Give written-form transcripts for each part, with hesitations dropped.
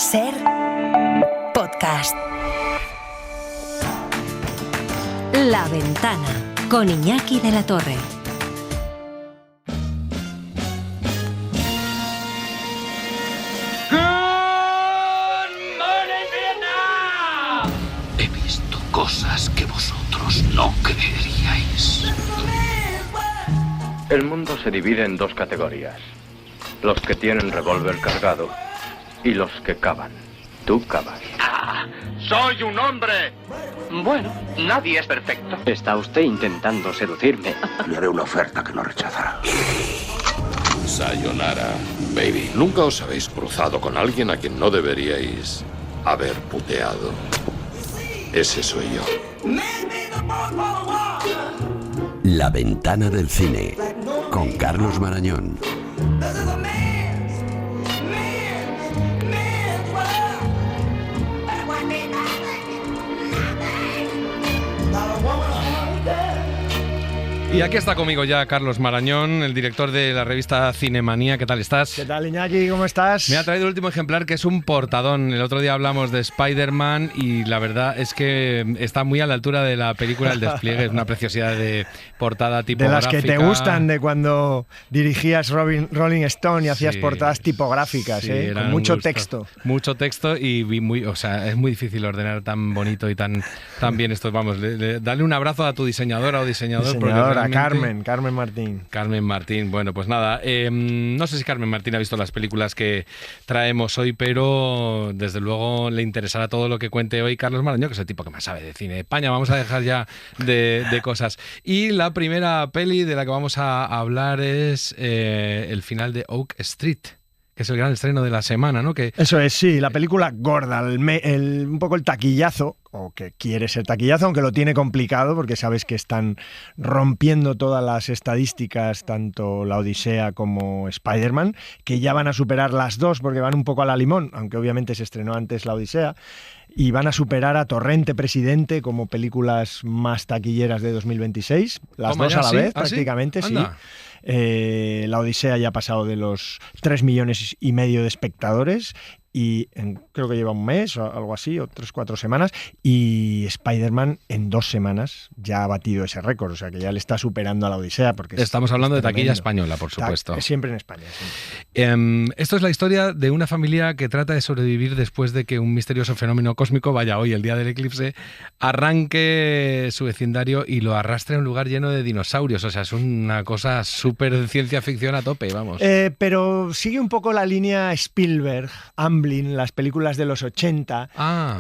Ser podcast. La Ventana con Iñaki de la Torre. He visto cosas que vosotros no creeríais. El mundo se divide en dos categorías. Los que tienen revólver cargado y los que cavan. Tú cavas. ¡Ah! ¡Soy un hombre! Bueno, nadie es perfecto. ¿Está usted intentando seducirme? Le haré una oferta que no rechazará. Sayonara, baby. ¿Nunca os habéis cruzado con alguien a quien no deberíais haber puteado? Ese soy yo. La Ventana del Cine, con Carlos Marañón. Y aquí está conmigo ya Carlos Marañón, el director de la revista Cinemanía. ¿Qué tal estás? ¿Qué tal, Iñaki? ¿Cómo estás? Me ha traído el último ejemplar, que es un portadón. El otro día hablamos de Spider-Man y la verdad es que está muy a la altura de la película El despliegue. Es una preciosidad de portada tipográfica. De las que te gustan, de cuando dirigías Rolling Stone y hacías portadas tipográficas, sí, con mucho texto. Mucho texto y es muy difícil ordenar tan bonito y tan bien esto. Vamos, dale un abrazo a tu diseñadora o diseñador. Carmen Martín. Carmen Martín, bueno, pues nada, no sé si Carmen Martín ha visto las películas que traemos hoy, pero desde luego le interesará todo lo que cuente hoy Carlos Marañón, que es el tipo que más sabe de cine de España. Vamos a dejar ya de cosas. Y la primera peli de la que vamos a hablar es el final de Oak Street, que es el gran estreno de la semana, ¿no? Eso es, sí, la película gorda, un poco el taquillazo, o que quiere ser taquillazo, aunque lo tiene complicado, porque sabes que están rompiendo todas las estadísticas, tanto La Odisea como Spider-Man, que ya van a superar las dos, porque van un poco a la limón, aunque obviamente se estrenó antes La Odisea, y van a superar a Torrente Presidente como películas más taquilleras de 2026, las dos a la vez, prácticamente, sí. La Odisea ya ha pasado de los 3,5 millones de espectadores y creo que lleva un mes o algo así, o 3-4 semanas, y Spider-Man en 2 semanas ya ha batido ese récord, o sea que ya le está superando a La Odisea. Porque estamos hablando de taquilla española, por supuesto. Siempre en España. Siempre. Esto es la historia de una familia que trata de sobrevivir después de que un misterioso fenómeno cósmico, vaya hoy, el día del eclipse, arranque su vecindario y lo arrastre a un lugar lleno de dinosaurios. O sea, es una cosa súper de ciencia ficción a tope, vamos. Pero sigue un poco la línea Spielberg, las películas de los 80,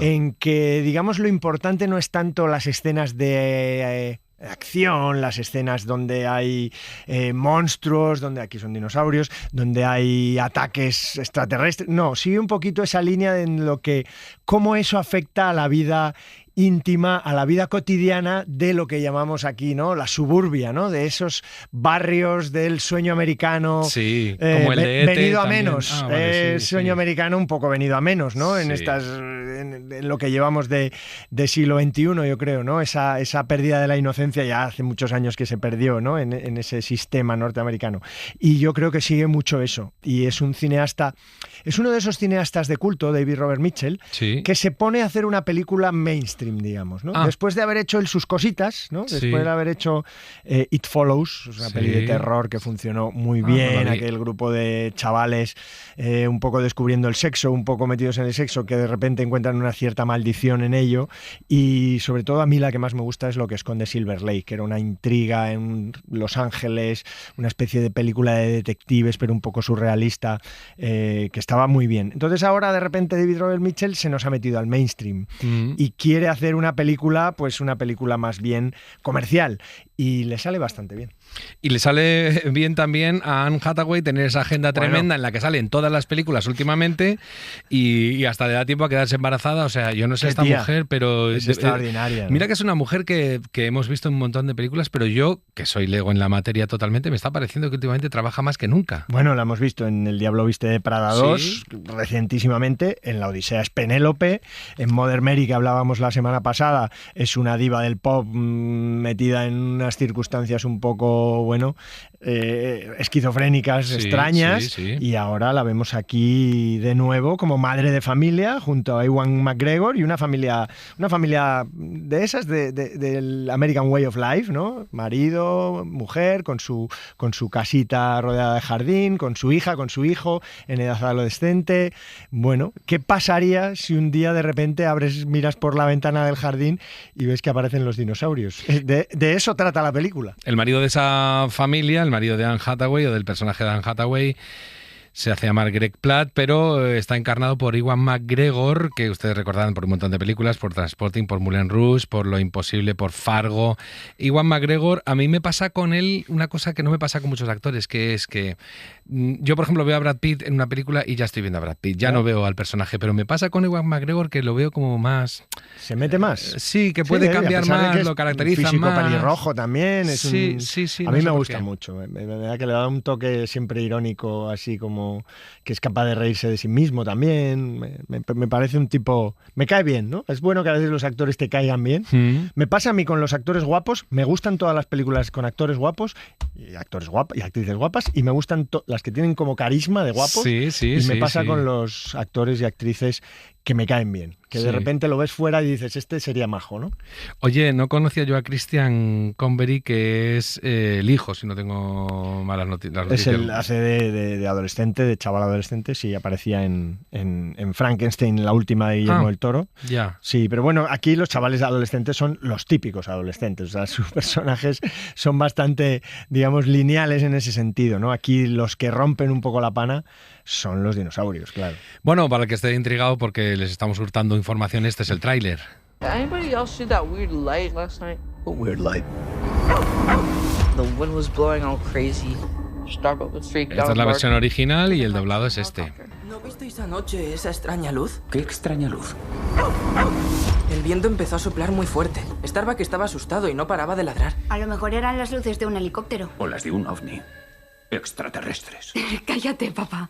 en que, digamos, lo importante no es tanto las escenas de acción, las escenas donde hay monstruos, donde aquí son dinosaurios, donde hay ataques extraterrestres. No, sigue un poquito esa línea en lo que, cómo eso afecta a la vida íntima, a la vida cotidiana de lo que llamamos aquí, ¿no? La suburbia, ¿no? De esos barrios del sueño americano. Sí, como el de E.T. venido a también. menos. Sí, sueño americano un poco venido a menos, ¿no? En sí. en lo que llevamos de siglo XXI, yo creo, ¿no? Esa pérdida de la inocencia ya hace muchos años que se perdió, ¿no? En ese sistema norteamericano. Y yo creo que sigue mucho eso. Y es un cineasta, es uno de esos cineastas de culto, David Robert Mitchell, que se pone a hacer una película mainstream, digamos, ¿no? Después de haber hecho sus cositas, ¿no? Después de haber hecho It Follows, una peli de terror que funcionó muy bien, aquel grupo de chavales un poco descubriendo el sexo, un poco metidos en el sexo, que de repente encuentran una cierta maldición en ello, y sobre todo a mí la que más me gusta es Lo que esconde Silver Lake, que era una intriga en Los Ángeles, una especie de película de detectives, pero un poco surrealista, que estaba muy bien. Entonces ahora de repente David Robert Mitchell se nos ha metido al mainstream y quiere hacer una película, pues una película más bien comercial, y le sale bastante bien. Y le sale bien también a Anne Hathaway tener esa agenda tremenda en la que salen todas las películas últimamente y hasta le da tiempo a quedarse embarazada. O sea, yo no sé esta mujer, pero es extraordinaria, ¿no? Mira que es una mujer que hemos visto en un montón de películas, pero yo, que soy lego en la materia totalmente, me está pareciendo que últimamente trabaja más que nunca. Bueno, la hemos visto en El Diablo Viste de Prada 2, recientísimamente, en La Odisea es Penélope, en Mother Mary, que hablábamos la semana pasada, es una diva del pop metida en una unas circunstancias un poco, bueno, esquizofrénicas, Sí, extrañas, sí. y ahora la vemos aquí de nuevo como madre de familia junto a Ewan McGregor y una familia de esas del American Way of Life, ¿no? Marido, mujer, con su casita rodeada de jardín, con su hija, con su hijo en edad adolescente. Bueno, ¿qué pasaría si un día de repente miras por la ventana del jardín y ves que aparecen los dinosaurios? De eso trata la película. El marido de esa familia, el marido de Anne Hathaway o del personaje de Anne Hathaway, se hace llamar Greg Platt, pero está encarnado por Ewan McGregor, que ustedes recordarán por un montón de películas, por Transporting, por Moulin Rouge, por Lo Imposible, por Fargo. Ewan McGregor, a mí me pasa con él una cosa que no me pasa con muchos actores, que es que yo, por ejemplo, veo a Brad Pitt en una película y ya estoy viendo a Brad Pitt, ya no veo al personaje, pero me pasa con Ewan McGregor que lo veo como más... ¿Se mete más? Sí, que puede cambiar más, lo caracteriza físico más. Pelirrojo también. Sí. A no mí sé me por gusta qué. mucho. Me da que le da un toque siempre irónico, así como que es capaz de reírse de sí mismo también. Me parece un tipo... Me cae bien, ¿no? Es bueno que a veces los actores te caigan bien. Me pasa a mí con los actores guapos. Me gustan todas las películas con actores guapos y actrices guapas, y me gustan las que tienen como carisma de guapos. Y me pasa con los actores y actrices que me caen bien, que de repente lo ves fuera y dices, este sería majo, ¿no? Oye, no conocía yo a Christian Convery, que es el hijo, si no tengo malas noticias. Es hace de adolescente, de chaval adolescente, sí, aparecía en Frankenstein, la última de Guillermo del Toro. Ya. Sí, pero bueno, aquí los chavales adolescentes son los típicos adolescentes, o sea, sus personajes son bastante, digamos, lineales en ese sentido, ¿no? Aquí los que rompen un poco la pana son los dinosaurios, claro. Bueno, para el que esté intrigado, porque les estamos hurtando información, este es el tráiler. Anybody else see that weird light last night? What weird light? The wind was blowing all crazy. Starbuck was freaked out. Esta es la versión original y el doblado es este. ¿No visteis anoche esa extraña luz? ¿Qué extraña luz? El viento empezó a soplar muy fuerte. Starbuck estaba asustado y no paraba de ladrar. A lo mejor eran las luces de un helicóptero. O las de un ovni. Extraterrestres. Cállate, papá.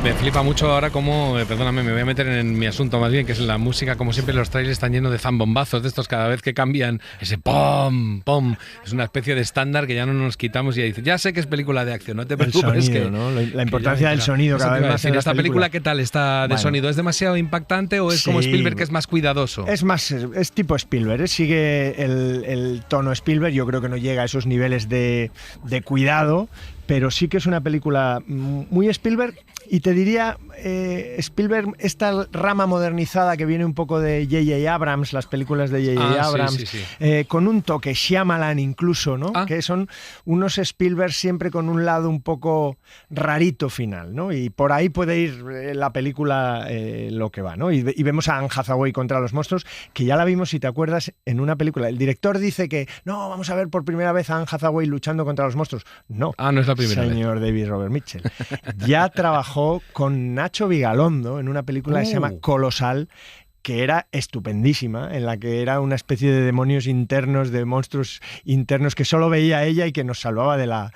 Me flipa mucho ahora cómo, perdóname, me voy a meter en mi asunto más bien, que es la música. Como siempre, los trailers están llenos de zambombazos de estos cada vez que cambian. Ese pom, pom. Es una especie de estándar que ya no nos quitamos y ya dices, ya sé que es película de acción, no te preocupes. El sonido, ¿no? La importancia del sonido cada vez más en ¿Esta película qué tal está de sonido? ¿Es demasiado impactante o es como Spielberg, que es más cuidadoso? Es tipo Spielberg, sigue el tono Spielberg. Yo creo que no llega a esos niveles de cuidado, pero sí que es una película muy Spielberg. Y te diría, Spielberg, esta rama modernizada que viene un poco de J.J. Abrams, las películas de J.J. Abrams, con un toque Shyamalan incluso, ¿no? Que son unos Spielberg siempre con un lado un poco rarito final, ¿no? Y por ahí puede ir la película lo que va, ¿no? Y vemos a Anne Hathaway contra los monstruos, que ya la vimos, si te acuerdas, en una película. El director dice que, no, vamos a ver por primera vez a Anne Hathaway luchando contra los monstruos. No, no es la primera vez. Señor David Robert Mitchell. Ya trabajó con Nacho Vigalondo en una película que se llama Colosal, que era estupendísima, en la que era una especie de demonios internos, de monstruos internos que solo veía ella y que nos salvaba de la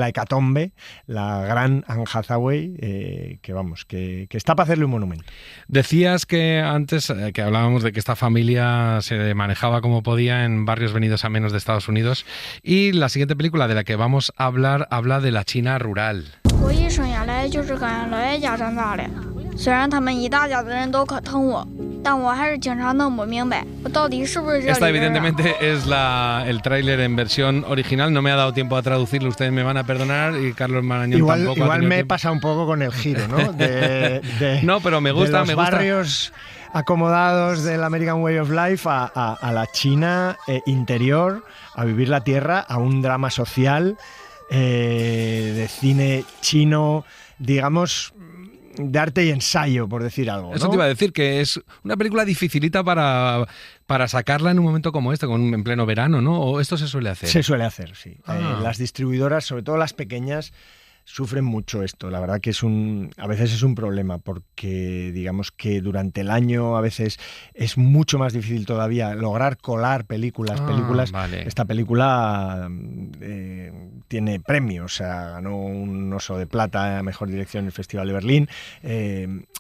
hecatombe, la gran Anne Hathaway, que está para hacerle un monumento. Decías que antes, que hablábamos de que esta familia se manejaba como podía en barrios venidos a menos de Estados Unidos, y la siguiente película de la que vamos a hablar habla de la China rural. 虽然他们一大家子人都可疼我，但我还是经常弄不明白，我到底是不是这里人啊。 Esta evidentemente es el tráiler en versión original. No me ha dado tiempo a traducirlo, ustedes me van a perdonar, y Carlos Marañón tampoco. Igual me pasa un poco con el giro, ¿no? No, pero me gusta, de los barrios acomodados del American Way of Life a la China interior, a vivir la tierra, a un drama social de cine chino, digamos, de arte y ensayo, por decir algo, ¿no? Eso te iba a decir, que es una película dificilita para sacarla en un momento como este, en pleno verano, ¿no? ¿O esto se suele hacer? Se suele hacer, sí. Las distribuidoras, sobre todo las pequeñas, sufren mucho esto. La verdad que a veces es un problema, porque digamos que durante el año a veces es mucho más difícil todavía lograr colar películas. Vale. Esta película tiene premios, o sea, ganó un Oso de Plata a Mejor Dirección en el Festival de Berlín.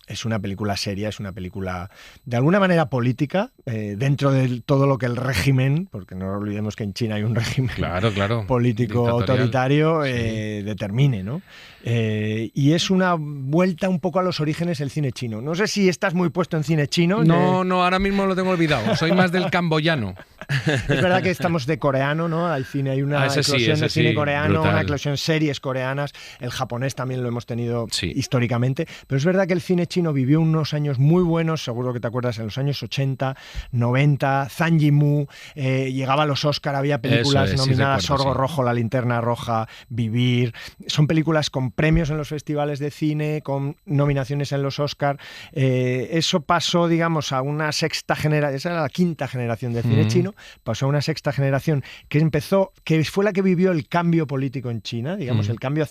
es una película seria, es una película de alguna manera política, dentro de todo lo que el régimen, porque no olvidemos que en China hay un régimen político autoritario, determine, ¿no? Y es una vuelta un poco a los orígenes del cine chino. No sé si estás muy puesto en cine chino. No, ahora mismo lo tengo olvidado. Soy más del camboyano. Es verdad que estamos de coreano, ¿no? Hay una eclosión de cine coreano, brutal. Una eclosión de series coreanas. El japonés también lo hemos tenido históricamente. Pero es verdad que el cine chino vivió unos años muy buenos, seguro que te acuerdas, en los años 80, 90. Zhang Yimou llegaba a los Oscar, había películas nominadas, Sorgo Rojo, La Linterna Roja, Vivir. Son películas con premios en los festivales de cine, con nominaciones en los Oscar. Eso pasó, digamos, a una sexta generación, esa era la quinta generación de cine chino, pasó a una sexta generación que fue la que vivió el cambio político en China, digamos, el cambio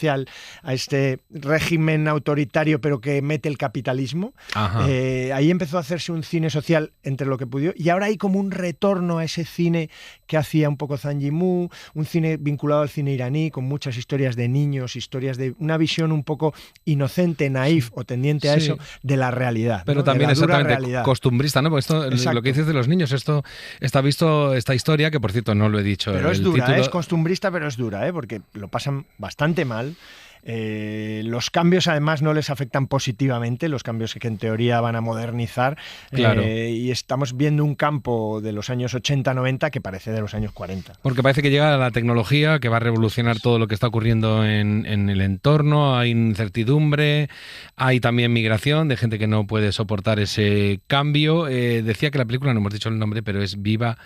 a este régimen autoritario pero que mete el capitalismo. Ahí empezó a hacerse un cine social entre lo que pudo, y ahora hay como un retorno a ese cine que hacía un poco Zhang Yimou, un cine vinculado al cine iraní, con muchas historias de niños, historias de una visión un poco inocente, naif o tendiente a eso de la realidad. Pero ¿no? también exactamente realidad. Costumbrista, ¿no? Porque esto, lo que dices de los niños, esto está visto, esta historia, que por cierto no lo he dicho. Pero es dura, es costumbrista, pero es dura, porque lo pasan bastante mal. Los cambios además no les afectan positivamente, los cambios que en teoría van a modernizar, y estamos viendo un campo de los años 80-90 que parece de los años 40. Porque parece que llega la tecnología que va a revolucionar todo lo que está ocurriendo en el entorno, hay incertidumbre, hay también migración de gente que no puede soportar ese cambio. Decía que la película, no hemos dicho el nombre, pero es Vivir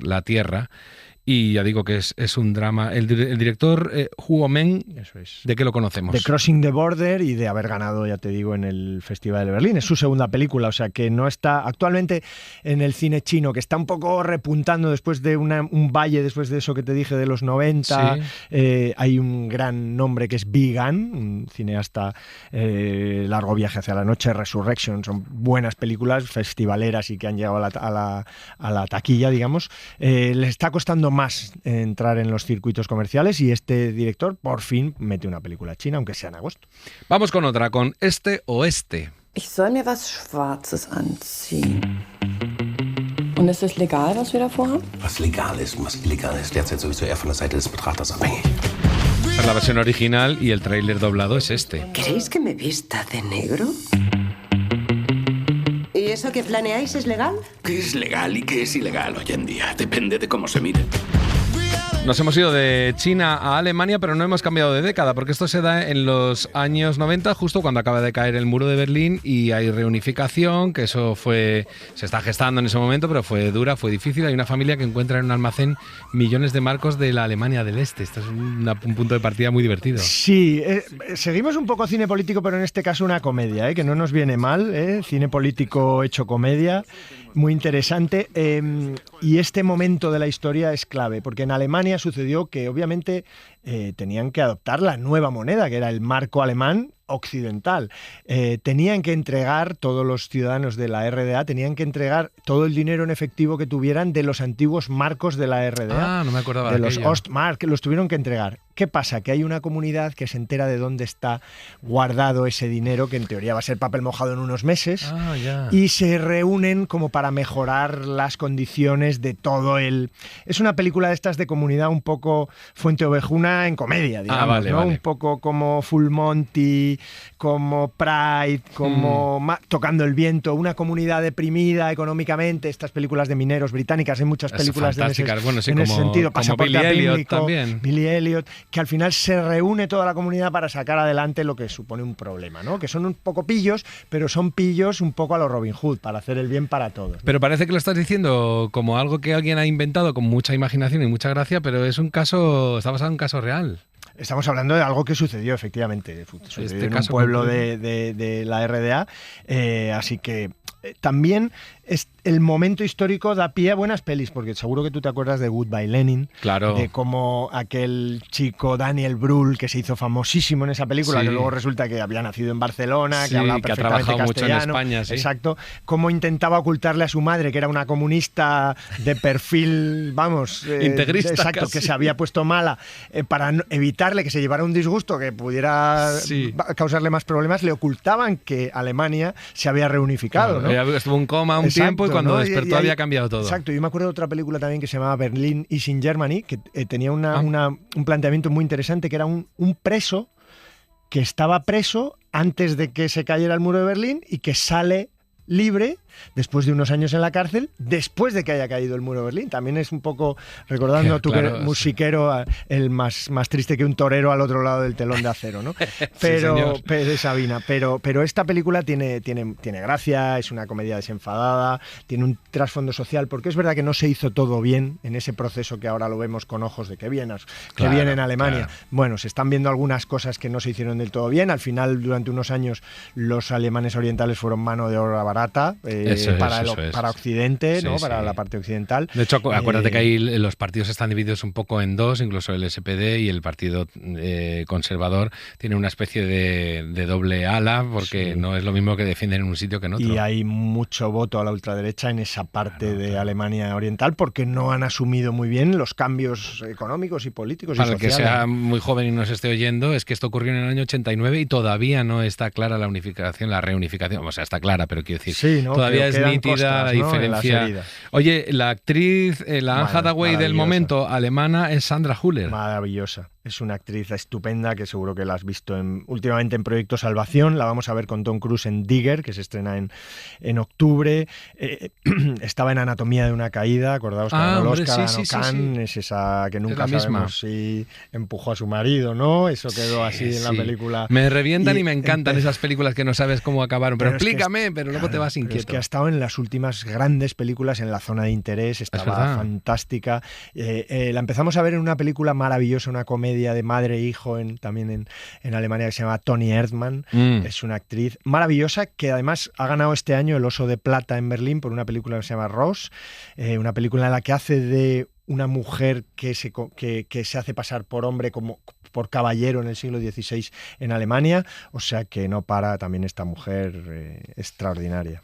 la Tierra. Y ya digo que es un drama. El director Huo Meng, ¿de qué lo conocemos? De Crossing the Border y de haber ganado, ya te digo, en el Festival de Berlín. Es su segunda película, o sea que no está actualmente en el cine chino, que está un poco repuntando después de un valle, después de eso que te dije de los 90. Hay un gran nombre que es Bi Gan, un cineasta, Largo Viaje hacia la Noche, Resurrection. Son buenas películas festivaleras y que han llegado a la taquilla, digamos. Le está costando más entrar en los circuitos comerciales y este director por fin mete una película china, aunque sea en agosto. Vamos con otra, con Este Oeste. Ich soll mir was Schwarzes anziehen. Und ist es legal, was wir da vorhaben? Was legal ist und was illegal ist, derzeit sowieso eher von der Seite des Betrachters abhängig. Esta es la versión original y el tráiler doblado es este. ¿Queréis que me vista de negro? ¿Y eso que planeáis es legal? ¿Qué es legal y qué es ilegal hoy en día? Depende de cómo se mire. Nos hemos ido de China a Alemania, pero no hemos cambiado de década, porque esto se da en los años 90, justo cuando acaba de caer el muro de Berlín y hay reunificación, que eso se está gestando en ese momento, pero fue dura, fue difícil. Hay una familia que encuentra en un almacén millones de marcos de la Alemania del Este. Esto es un punto de partida muy divertido. Sí, seguimos un poco cine político, pero en este caso una comedia, que no nos viene mal, cine político hecho comedia. Muy interesante, y este momento de la historia es clave, porque en Alemania sucedió que obviamente tenían que adoptar la nueva moneda, que era el marco alemán occidental. Tenían que entregar, todos los ciudadanos de la RDA, tenían que entregar todo el dinero en efectivo que tuvieran de los antiguos marcos de la RDA. No me acordaba de los Ostmark, que los tuvieron que entregar. ¿Qué pasa? Que hay una comunidad que se entera de dónde está guardado ese dinero, que en teoría va a ser papel mojado en unos meses, y se reúnen como para mejorar las condiciones de todo el... Es una película de estas de comunidad un poco Fuente Ovejuna en comedia, digamos, ¿no? Un poco como Full Monty, como Pride, como Tocando el Viento, una comunidad deprimida económicamente. Estas películas de mineros británicas, hay muchas películas en ese sentido. Como Billy Elliot también. Billy Elliot, que al final se reúne toda la comunidad para sacar adelante lo que supone un problema, ¿no? Que son un poco pillos, pero son pillos un poco a lo Robin Hood, para hacer el bien para todos, ¿no? Pero parece que lo estás diciendo como algo que alguien ha inventado con mucha imaginación y mucha gracia, pero es un caso, está basado en un caso real. Estamos hablando de algo que sucedió, efectivamente. Sucedió en un pueblo de la RDA, así que también el momento histórico da pie a buenas pelis, porque seguro que tú te acuerdas de Goodbye Lenin, claro, de cómo aquel chico Daniel Brühl, que se hizo famosísimo en esa película, sí, que luego resulta que había nacido en Barcelona, sí, que hablaba que ha perfectamente trabajado castellano, mucho en España, sí. Exacto, cómo intentaba ocultarle a su madre, que era una comunista de perfil, vamos, integrista, exacto, casi, que se había puesto mala, para evitarle que se llevara un disgusto que pudiera causarle más problemas, le ocultaban que Alemania se había reunificado, ¿no? Estuvo en coma un tiempo y cuando despertó había cambiado todo. Exacto, yo me acuerdo de otra película también que se llamaba Berlin is in Germany, que tenía un planteamiento muy interesante, que era un preso que estaba preso antes de que se cayera el muro de Berlín y que sale libre después de unos años en la cárcel, después de que haya caído el muro de Berlín. También es un poco recordando tú claro, que eres musiquero, el más triste que un torero al otro lado del telón de acero, ¿no? Pero, sí, de Sabina. Pero esta película tiene gracia, es una comedia desenfadada, tiene un trasfondo social, porque es verdad que no se hizo todo bien en ese proceso que ahora lo vemos con ojos de que viene en Alemania. Claro. Bueno, se están viendo algunas cosas que no se hicieron del todo bien. Al final, durante unos años, los alemanes orientales fueron mano de obra barata, para Occidente, ¿no? Para la parte occidental. De hecho, acuérdate que ahí los partidos están divididos un poco en dos, incluso el SPD y el Partido Conservador tiene una especie de doble ala, porque no es lo mismo que defienden en un sitio que en otro. Y hay mucho voto a la ultraderecha en esa parte de Alemania oriental, porque no han asumido muy bien los cambios económicos y políticos para y sociales. Para el que sea muy joven y nos esté oyendo, es que esto ocurrió en el año 89 y todavía no está clara la unificación, la reunificación. O sea, está clara, pero quiero decir, ¿no? todavía es nítida la diferencia. Oye, la actriz, la Anne Hathaway del momento alemana es Sandra Hüller. Maravillosa. Es una actriz estupenda que seguro que la has visto últimamente en Proyecto Salvación. La vamos a ver con Tom Cruise en Digger, que se estrena en octubre. Estaba en Anatomía de una caída, acordaos que ganó el Oscar, Cannes, es esa que nunca sabemos si empujó a su marido, ¿no? Eso quedó así en la película. Me revientan y me encantan esas películas que no sabes cómo acabaron, pero explícame, pero luego te vas inquieto. Es que ha estado en las últimas grandes películas en la zona de interés, estaba fantástica. La empezamos a ver en una película maravillosa, una comedia de madre e hijo también en Alemania, que se llama Toni Erdmann. Es una actriz maravillosa que además ha ganado este año el Oso de Plata en Berlín por una película que se llama Rose, una película en la que hace de una mujer que se hace pasar por hombre, como por caballero en el siglo XVI en Alemania, o sea que no para también esta mujer extraordinaria.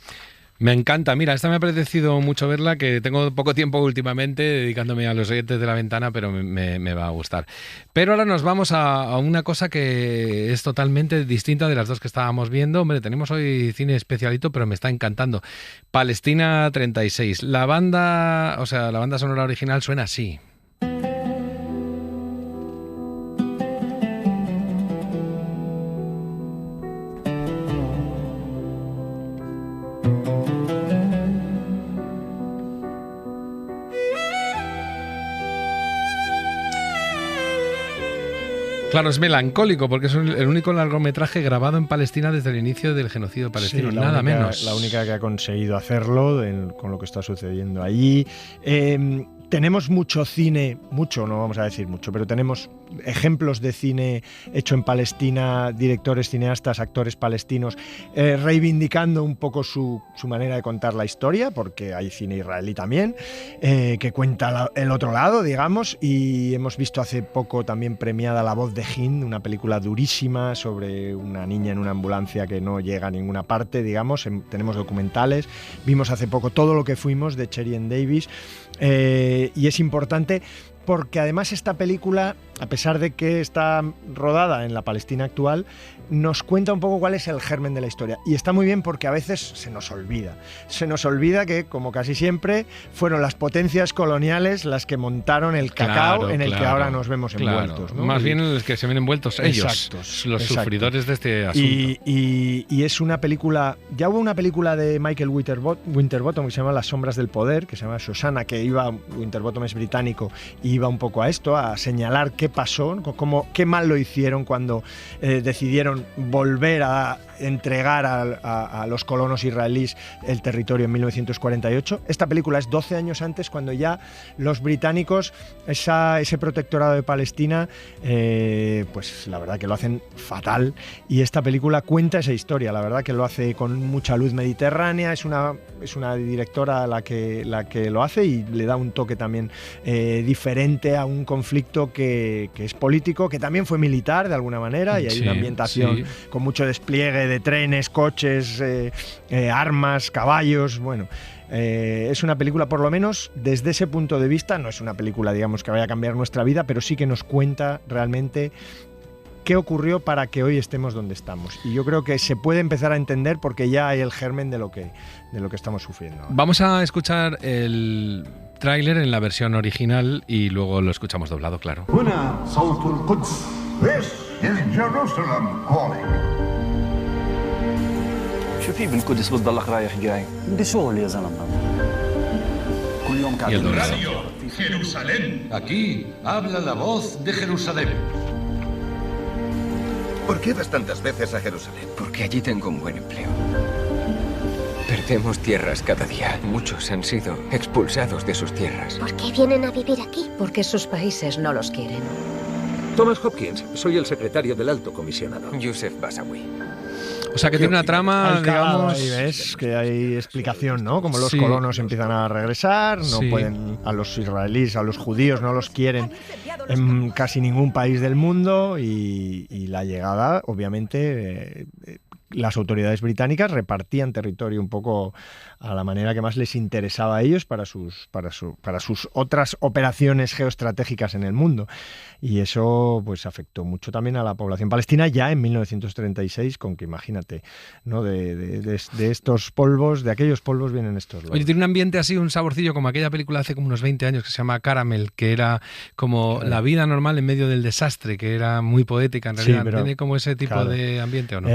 Me encanta, mira, esta me ha apetecido mucho verla, que tengo poco tiempo últimamente dedicándome a los oyentes de La Ventana, pero me va a gustar. Pero ahora nos vamos a una cosa que es totalmente distinta de las dos que estábamos viendo. Hombre, tenemos hoy cine especialito, pero me está encantando. Palestina 36. La banda sonora original suena así. Claro, es melancólico porque es el único largometraje grabado en Palestina desde el inicio del genocidio palestino, nada menos. La única que ha conseguido hacerlo con lo que está sucediendo allí. Tenemos mucho cine, no vamos a decir mucho, pero tenemos ejemplos de cine hecho en Palestina, directores, cineastas, actores palestinos, reivindicando un poco su manera de contar la historia, porque hay cine israelí también, que cuenta el otro lado, digamos, y hemos visto hace poco también premiada La voz de Hind, una película durísima sobre una niña en una ambulancia que no llega a ninguna parte, digamos. Tenemos documentales, vimos hace poco Todo lo que fuimos de Cherien Davis, y es importante porque además esta película, a pesar de que está rodada en la Palestina actual, nos cuenta un poco cuál es el germen de la historia. Y está muy bien porque a veces se nos olvida. Se nos olvida que, como casi siempre, fueron las potencias coloniales las que montaron el cacao en el que ahora nos vemos envueltos, ¿no? Más bien en los que se ven envueltos ellos, los sufridores de este asunto. Y es una película... Ya hubo una película de Michael Winterbottom que se llama Las sombras del poder, que se llama Shoshana, que Winterbottom es británico y iba un poco a esto, a señalar qué qué pasó, qué mal lo hicieron cuando decidieron volver a entregar a los colonos israelíes el territorio en 1948. Esta película es 12 años antes, cuando ya los británicos, ese protectorado de Palestina, pues la verdad que lo hacen fatal, y esta película cuenta esa historia, la verdad que lo hace con mucha luz mediterránea, es una directora la que lo hace, y le da un toque también diferente a un conflicto que es político, que también fue militar de alguna manera, y hay una ambientación con mucho despliegue de trenes, coches, armas, caballos, bueno. Es una película, por lo menos desde ese punto de vista, no es una película, digamos, que vaya a cambiar nuestra vida, pero sí que nos cuenta realmente qué ocurrió para que hoy estemos donde estamos. Y yo creo que se puede empezar a entender porque ya hay el germen de lo que estamos sufriendo ahora. Vamos a escuchar el tráiler en la versión original y luego lo escuchamos doblado, claro. شوفي بالقدس بتضلك رايح جاي بدي شغل يا زلمه كل يوم قاعد Radio Jerusalén. Aquí habla la voz de Jerusalén. ¿Por qué vas tantas veces a Jerusalén? Porque allí tengo un buen empleo. Perdemos tierras cada día. Muchos han sido expulsados de sus tierras. ¿Por qué vienen a vivir aquí? Porque sus países no los quieren. Thomas Hopkins, soy el secretario del Alto Comisionado. Yusef Basawi. O sea que tiene una trama, digamos... Ahí ves que hay explicación, ¿no? Como los colonos empiezan a regresar, no pueden, a los israelíes, a los judíos no los quieren en casi ningún país del mundo, y la llegada, obviamente... las autoridades británicas repartían territorio un poco a la manera que más les interesaba a ellos para sus otras operaciones geoestratégicas en el mundo. Y eso pues afectó mucho también a la población palestina ya en 1936, con que imagínate, ¿no? De estos polvos, de aquellos polvos vienen estos loros. Oye, tiene un ambiente así, un saborcillo como aquella película hace como unos 20 años que se llama Caramel, que era como la vida normal en medio del desastre, que era muy poética en realidad. Sí, pero, ¿tiene como ese tipo de ambiente o no?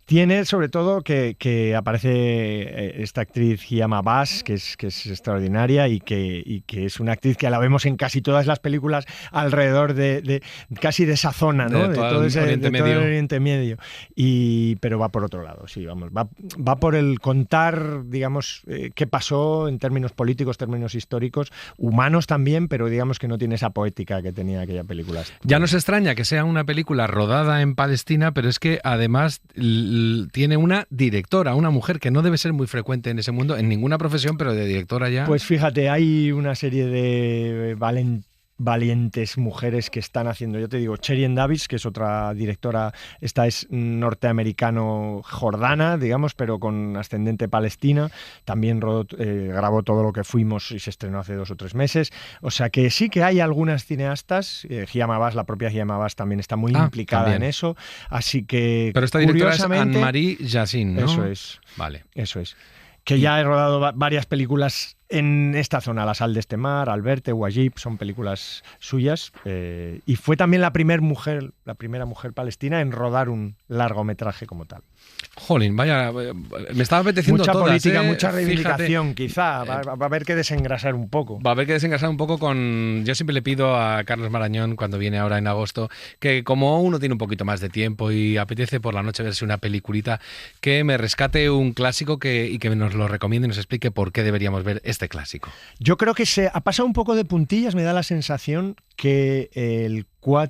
Tiene sobre todo que aparece esta actriz Hiama Abbass, que es extraordinaria, y que es una actriz que la vemos en casi todas las películas alrededor de casi de esa zona, ¿no? de todo el Oriente Medio. Pero va por otro lado, sí, vamos, va por el contar, digamos, qué pasó en términos políticos, términos históricos, humanos también, pero digamos que no tiene esa poética que tenía aquella película. Ya nos extraña que sea una película rodada en Palestina, pero es que además tiene una directora, una mujer que no debe ser muy frecuente en ese mundo, en ninguna profesión, pero de directora ya. Pues fíjate, hay una serie de valientes mujeres que están haciendo, yo te digo, Cherien Davis, que es otra directora, esta es norteamericano-jordana, digamos, pero con ascendente palestina, también grabó Todo lo que fuimos y se estrenó hace 2 o 3 meses, o sea que sí que hay algunas cineastas, Hiama Abbass, la propia Hiama Abbass también está muy implicada en eso, así que pero esta directora es Anne-Marie Yassin, ¿no? Eso es. Vale. Eso es. Que ya he rodado varias películas en esta zona, La sal de este mar, Alberte, Wajib, son películas suyas, y fue también la primera mujer palestina en rodar un largometraje como tal. Jolín, vaya, me estaba apeteciendo mucha todas, política, mucha reivindicación, quizá, va a haber que desengrasar un poco. Va a haber que desengrasar un poco con... Yo siempre le pido a Carlos Marañón, cuando viene ahora en agosto, que como uno tiene un poquito más de tiempo y apetece por la noche verse una peliculita, que me rescate un clásico y que nos lo recomiende y nos explique por qué deberíamos ver este clásico. Yo creo que se ha pasado un poco de puntillas, me da la sensación que el 1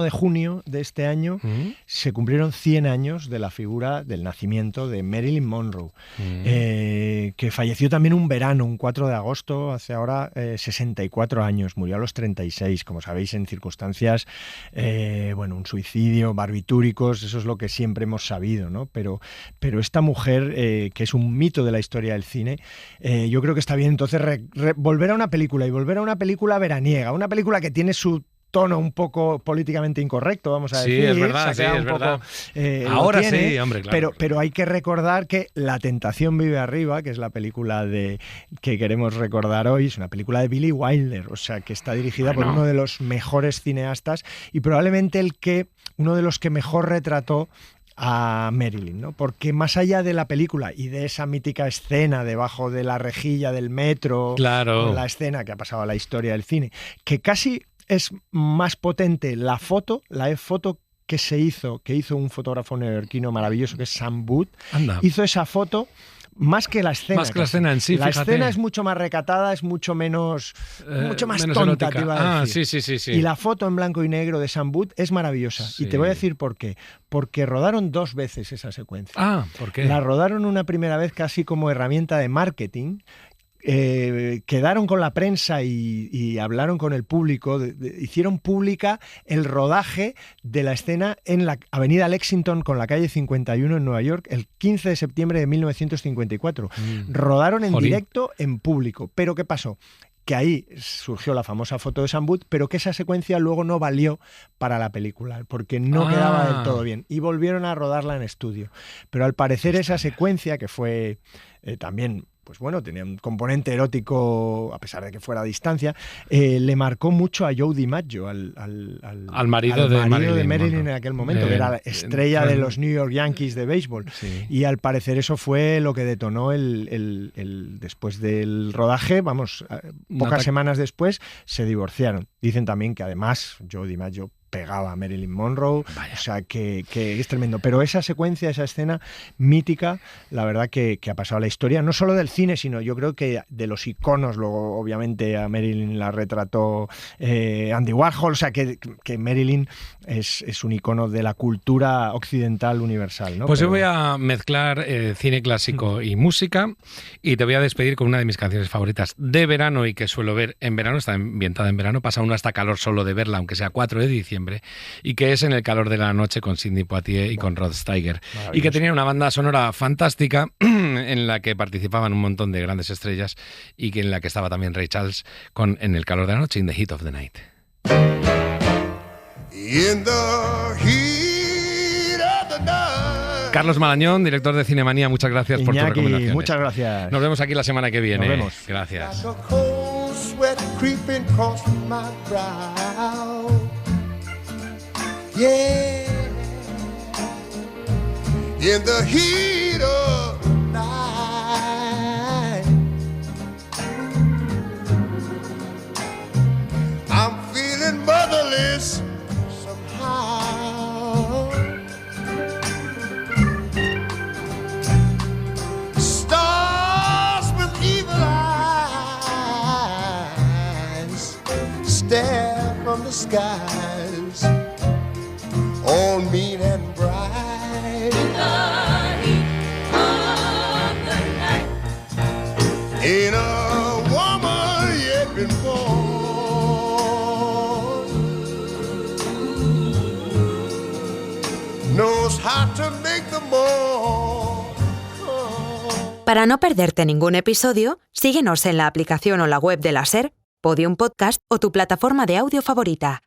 de junio de este año se cumplieron 100 años de la figura del nacimiento de Marilyn Monroe, que falleció también un verano, un 4 de agosto, hace ahora 64 años, murió a los 36, como sabéis, en circunstancias, un suicidio, barbitúricos, eso es lo que siempre hemos sabido, ¿no? Pero esta mujer, que es un mito de la historia del cine, yo creo que está bien entonces volver a una película, y volver a una película veraniega, una película que tiene su tono un poco políticamente incorrecto, vamos a decir. Sí, es verdad, sí, es verdad. Ahora tiene, sí, hombre, claro. Pero hay que recordar que La tentación vive arriba, que es la película que queremos recordar hoy, es una película de Billy Wilder, o sea, que está dirigida por uno de los mejores cineastas y probablemente uno de los que mejor retrató a Marilyn, ¿no? Porque más allá de la película y de esa mítica escena debajo de la rejilla del metro, claro, la escena que ha pasado a la historia del cine, que casi es más potente la foto, la F-foto que hizo un fotógrafo neoyorquino maravilloso que es Sam Booth. Anda. Hizo esa foto más que la escena. Más que la escena en sí, La fíjate. escena es mucho más recatada, es mucho menos menos tonta, erótica. te iba a decir. Sí. Y la foto en blanco y negro de Sam Booth es maravillosa. Sí. Y te voy a decir por qué. Porque rodaron 2 veces esa secuencia. Ah, ¿por qué? La rodaron una primera vez casi como herramienta de marketing. Quedaron con la prensa y hablaron con el público, hicieron pública el rodaje de la escena en la avenida Lexington con la calle 51 en Nueva York el 15 de septiembre de 1954. Rodaron en directo en público. ¿Pero qué pasó? Que ahí surgió la famosa foto de Sam Booth, pero que esa secuencia luego no valió para la película, porque no quedaba del todo bien. Y volvieron a rodarla en estudio. Pero al parecer esa secuencia, que fue también... pues bueno, tenía un componente erótico, a pesar de que fuera a distancia, le marcó mucho a Joe DiMaggio, al marido de Marilyn en aquel momento, que era la estrella de los New York Yankees de béisbol. Sí. Y al parecer eso fue lo que detonó después del rodaje, pocas semanas después, se divorciaron. Dicen también que además Joe DiMaggio pegaba a Marilyn Monroe, o sea que es tremendo. Pero esa secuencia, esa escena mítica, la verdad que ha pasado a la historia, no solo del cine, sino yo creo que de los iconos. Luego obviamente a Marilyn la retrató Andy Warhol, o sea que Marilyn es un icono de la cultura occidental universal, ¿no? Pues yo voy a mezclar cine clásico y música, y te voy a despedir con una de mis canciones favoritas de verano y que suelo ver en verano, está ambientada en verano, pasa uno hasta calor solo de verla, aunque sea 4 de diciembre, y que es En el calor de la noche con Sidney Poitier y con Rod Steiger, y que tenía una banda sonora fantástica en la que participaban un montón de grandes estrellas y que en la que estaba también Ray Charles con En el calor de la noche, In the Heat of the Night. In the heat of the night. Carlos Marañón, director de Cinemanía, muchas gracias por tus recomendaciones. Muchas gracias. Nos vemos aquí la semana que viene. Nos vemos. Gracias. Like a cold sweat creeping across my brow. Yeah. In the heat of the night, I'm feeling motherless somehow. Stars with evil eyes stare from the skies, all mean and bright. In the heat of the night, ain't a woman yet been born knows how to make the more. Para no perderte ningún episodio, síguenos en la aplicación o la web de la SER, Podium Podcast o tu plataforma de audio favorita.